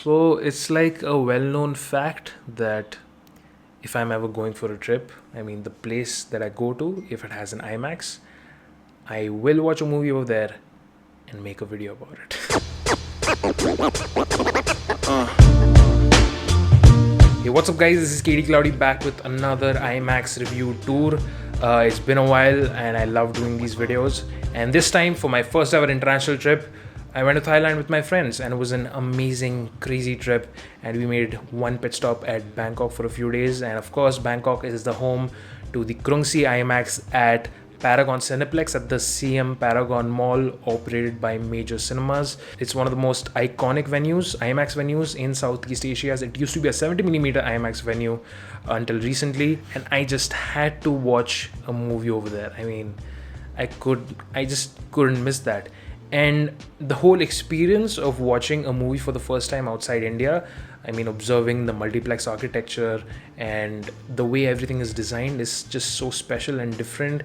So it's like a well-known fact that if I'm ever going for a trip, I mean the place that I go to, if it has an IMAX, I will watch a movie over there and make a video about it. Hey, what's up guys, this is KDCloudy back with another IMAX review tour. It's been a while and I love doing these videos, and this time for my first ever international trip I went to Thailand with my friends, and it was an amazing, crazy trip. And we made one pit stop at Bangkok for a few days. And of course, Bangkok is the home to the Krungsri IMAX at Paragon Cineplex at the CM Paragon Mall, operated by Major Cinemas. It's one of the most iconic venues, IMAX venues in Southeast Asia, as it used to be a 70mm IMAX venue until recently. And I just had to watch a movie over there. I mean, I just couldn't miss that. And the whole experience of watching a movie for the first time outside India, I mean, observing the multiplex architecture and the way everything is designed is just so special and different.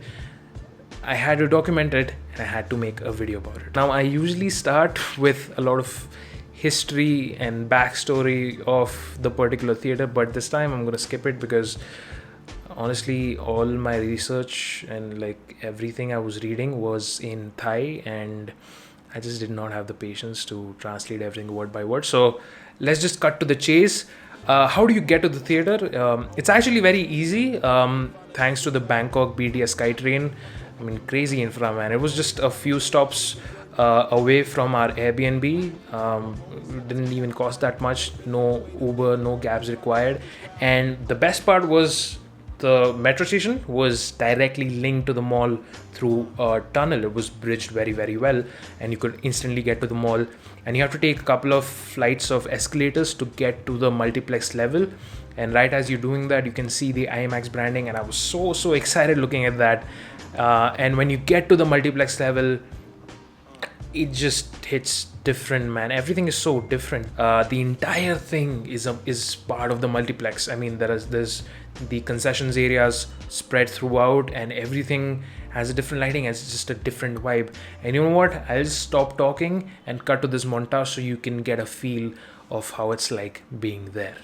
I had to document it and I had to make a video about it. Now, I usually start with a lot of history and backstory of the particular theater, but this time I'm going to skip it because honestly, all my research and like everything I was reading was in Thai, and I just did not have the patience to translate everything word by word. So let's just cut to the chase. How do you get to the theater? It's actually very easy, thanks to the Bangkok BTS SkyTrain. I mean, crazy infra, man. It was just a few stops away from our Airbnb. It didn't even cost that much. No Uber, no cabs required. And the best part was, the metro station was directly linked to the mall through a tunnel. It was bridged very, very well, and you could instantly get to the mall. And you have to take a couple of flights of escalators to get to the multiplex level. And right as you're doing that, you can see the IMAX branding, and I was so excited looking at that. And when you get to the multiplex level, it just hits different, man. Everything is so different. The entire thing is part of the multiplex. I mean, there's the concessions areas spread throughout, and everything has a different lighting. It's just a different vibe. And you know what? I'll just stop talking and cut to this montage so you can get a feel of how it's like being there.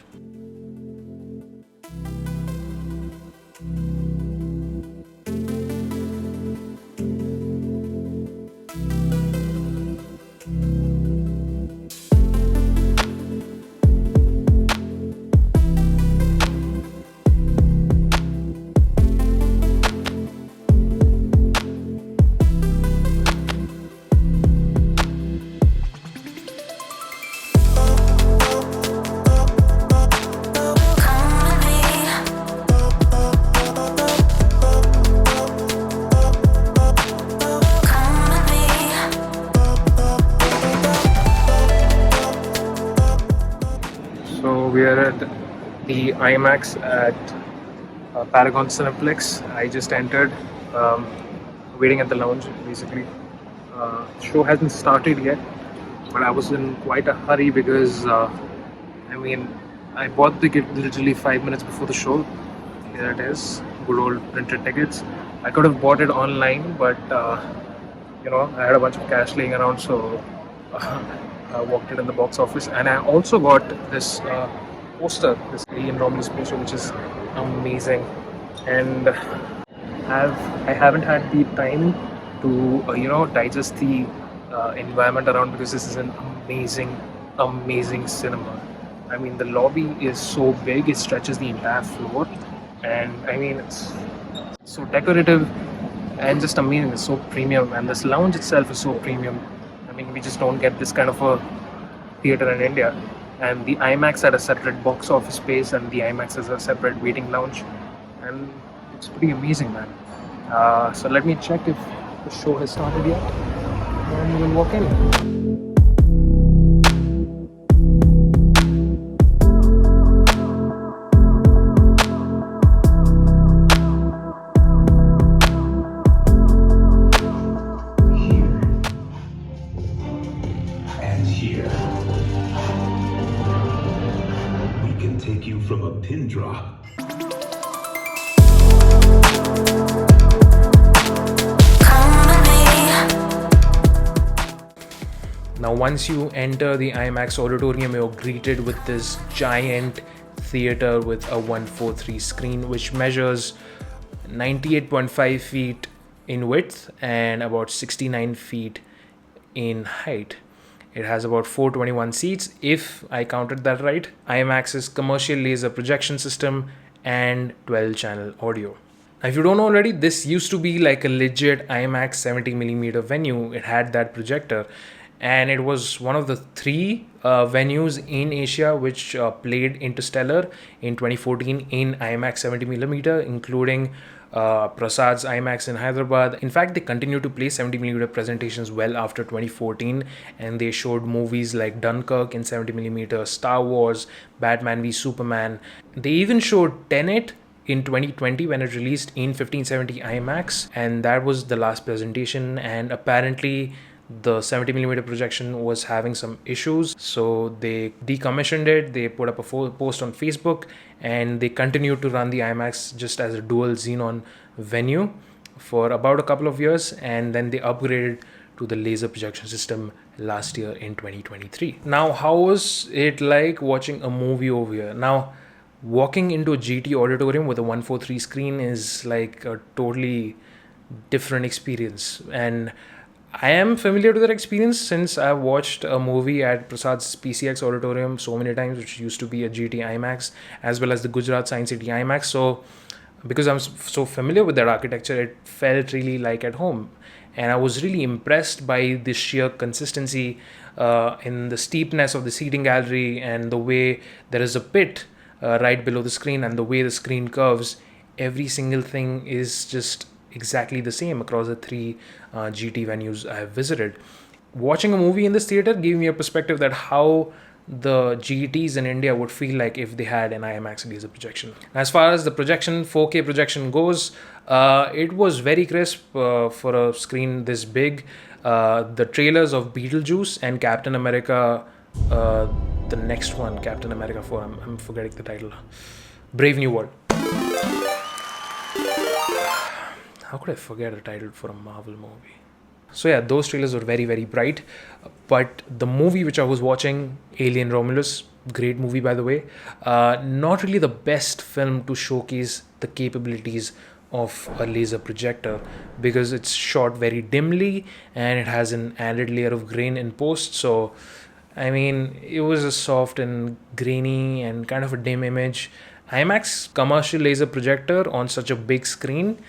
So we are at the IMAX at Paragon Cineplex. I just entered, waiting at the lounge basically. Show hasn't started yet, but I was in quite a hurry because I mean, I bought the ticket literally 5 minutes before the show. Here it is, good old printed tickets. I could have bought it online, but you know, I had a bunch of cash laying around, so I walked it in the box office. And I also got this poster, this Alien Romulus poster, which is amazing. And I haven't had the time to you know, digest the environment around, because this is an amazing cinema. I mean, the lobby is so big, it stretches the entire floor, and I mean, it's so decorative and just amazing. It's so premium, and this lounge itself is so premium. I mean, we just don't get this kind of a theater in India. And the IMAX had a separate box office space, and the IMAX has a separate waiting lounge, and it's pretty amazing, man. So let me check if the show has started yet, and we'll walk in. Take you from a pin drop. Now once you enter the IMAX auditorium, you're greeted with this giant theater with a 143 screen, which measures 98.5 feet in width and about 69 feet in height. It has about 421 seats, if I counted that right, IMAX's commercial laser projection system, and 12-channel audio. Now, if you don't know already, this used to be like a legit IMAX 70mm venue. It had that projector, and it was one of the three venues in Asia which played Interstellar in 2014 in IMAX 70mm, including Prasads IMAX in Hyderabad. In fact, they continue to play 70mm presentations well after 2014, and they showed movies like Dunkirk in 70mm, Star Wars, Batman v Superman. They even showed Tenet in 2020 when it released in 1570 IMAX, and that was the last presentation. And apparently the 70mm projection was having some issues, so they decommissioned it. They put up a post on Facebook, and they continued to run the IMAX just as a dual xenon venue for about a couple of years, and then they upgraded to the laser projection system last year in 2023. Now, how was it like watching a movie over here? Now, walking into a GT auditorium with a 143 screen is like a totally different experience, and I am familiar to that experience since I've watched a movie at Prasad's PCX auditorium so many times, which used to be a GT IMAX, as well as the Gujarat Science City IMAX. So because I'm so familiar with that architecture, it felt really like at home. And I was really impressed by the sheer consistency in the steepness of the seating gallery, and the way there is a pit right below the screen, and the way the screen curves. Every single thing is just exactly the same across the three GT venues I have visited. Watching a movie in this theater gave me a perspective that how the GTs in India would feel like if they had an IMAX laser projection. As far as the projection, 4K projection goes, it was very crisp for a screen this big. The trailers of Beetlejuice and Captain America, the next one, Captain America 4, I'm forgetting the title, Brave New World. How could I forget a title for a Marvel movie? So yeah, those trailers were very, very bright. But the movie which I was watching, Alien Romulus, great movie by the way, not really the best film to showcase the capabilities of a laser projector, because it's shot very dimly and it has an added layer of grain in post. So I mean, it was a soft and grainy and kind of a dim image. IMAX commercial laser projector on such a big screen,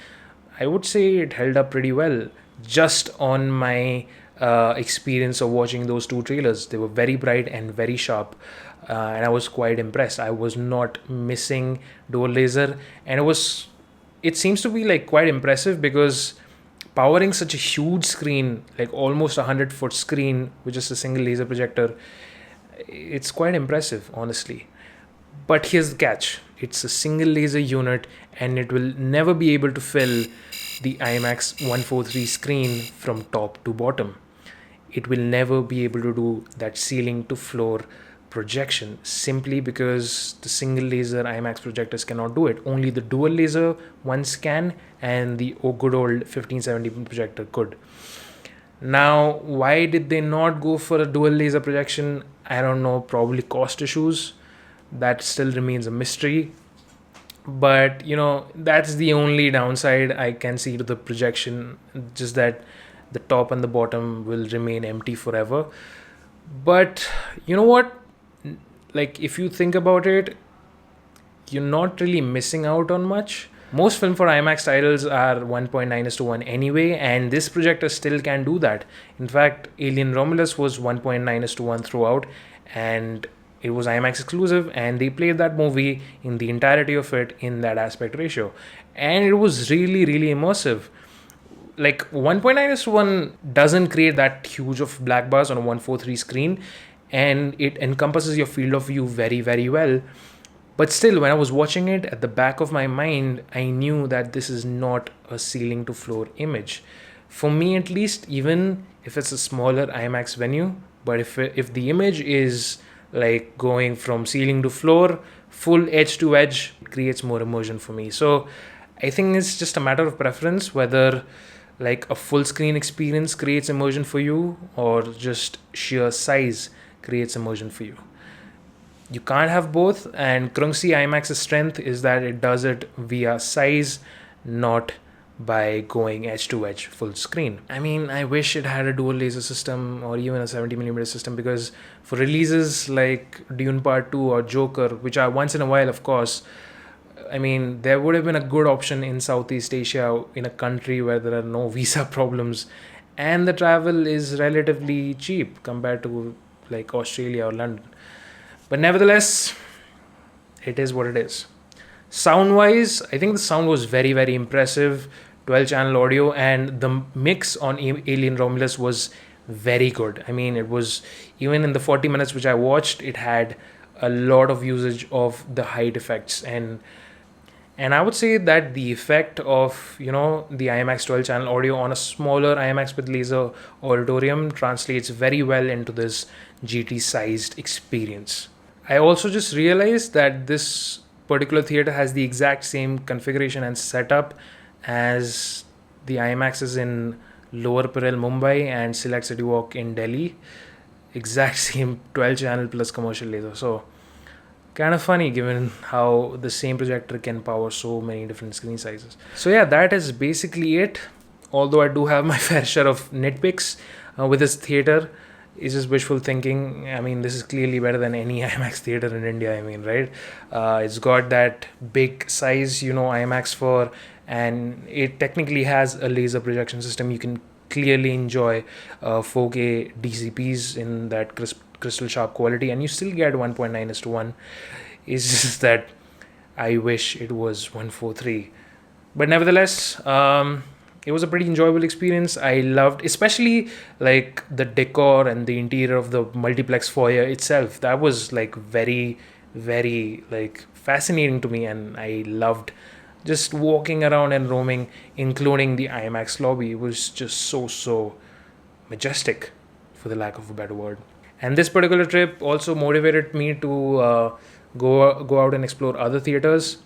I would say it held up pretty well, just on my experience of watching those two trailers. They were very bright and very sharp, and I was quite impressed. I was not missing dual laser, and it seems to be like quite impressive, because powering such a huge screen, like almost 100-foot screen with just a single laser projector, it's quite impressive, honestly. But here's the catch. It's a single laser unit, and it will never be able to fill the IMAX 143 screen from top to bottom. It will never be able to do that ceiling to floor projection, simply because the single laser IMAX projectors cannot do it. Only the dual laser ones can, and the good old 1570 projector could. Now, why did they not go for a dual laser projection? I don't know, probably cost issues. That still remains a mystery. But that's the only downside I can see to the projection, just that the top and the bottom will remain empty forever. But you know what, like, if you think about it, you're not really missing out on much. Most film for IMAX titles are 1.9:1 anyway, and this projector still can do that. In fact, Alien Romulus was 1.9:1 throughout, and it was IMAX exclusive, and they played that movie in the entirety of it in that aspect ratio. And it was really, really immersive. Like, 1.9:1 doesn't create that huge of black bars on a 143 screen, and it encompasses your field of view very, very well. But still, when I was watching it, at the back of my mind, I knew that this is not a ceiling to floor image. For me at least, even if it's a smaller IMAX venue, but if the image is like going from ceiling to floor, full edge to edge, it creates more immersion for me. So I think it's just a matter of preference, whether like a full screen experience creates immersion for you, or just sheer size creates immersion for you. You can't have both, and Krungsri IMAX's strength is that it does it via size, not by going edge to edge full screen. I mean, I wish it had a dual laser system or even a 70mm system, because for releases like Dune Part 2 or Joker, which are once in a while, of course, I mean, there would have been a good option in Southeast Asia, in a country where there are no visa problems and the travel is relatively cheap compared to like Australia or London. But nevertheless, it is what it is. Sound wise, I think the sound was very, very impressive. 12 channel audio, and the mix on Alien Romulus was very good. I mean, it was, even in the 40 minutes which I watched, it had a lot of usage of the height effects, and I would say that the effect of, the IMAX 12 channel audio on a smaller IMAX with laser auditorium translates very well into this GT sized experience. I also just realized that this particular theater has the exact same configuration and setup as the IMAXes in Lower Parel, Mumbai, and Select City Walk in Delhi. Exact same 12 channel plus commercial laser. So kind of funny given how the same projector can power so many different screen sizes. So yeah, that is basically it. Although I do have my fair share of nitpicks with this theater. It's just wishful thinking. I mean, this is clearly better than any IMAX theater in India, I mean, right? It's got that big size, IMAX 4, and it technically has a laser projection system. You can clearly enjoy 4K DCPs in that crystal sharp quality, and you still get 1.9:1. It's just that I wish it was 1:3. But nevertheless, it was a pretty enjoyable experience. I loved, especially like the decor and the interior of the multiplex foyer itself. That was like very, very like fascinating to me, and I loved just walking around and roaming, including the IMAX lobby. It was just so majestic, for the lack of a better word. And this particular trip also motivated me to go out and explore other theaters.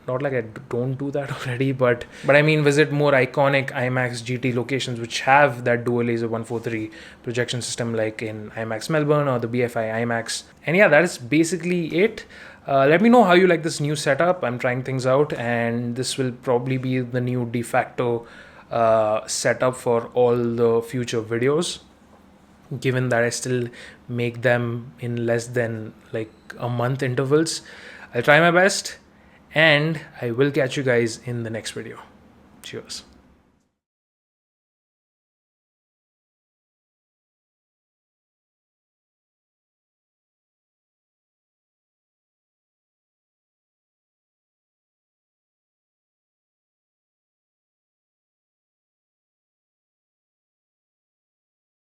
Not like I don't do that already, but I mean, visit more iconic IMAX GT locations which have that dual laser 1:3 projection system, like in IMAX Melbourne or the BFI IMAX. And yeah, that is basically it. Let me know how you like this new setup. I'm trying things out, and this will probably be the new de facto setup for all the future videos, given that I still make them in less than like a month intervals. I'll try my best, and I will catch you guys in the next video. Cheers.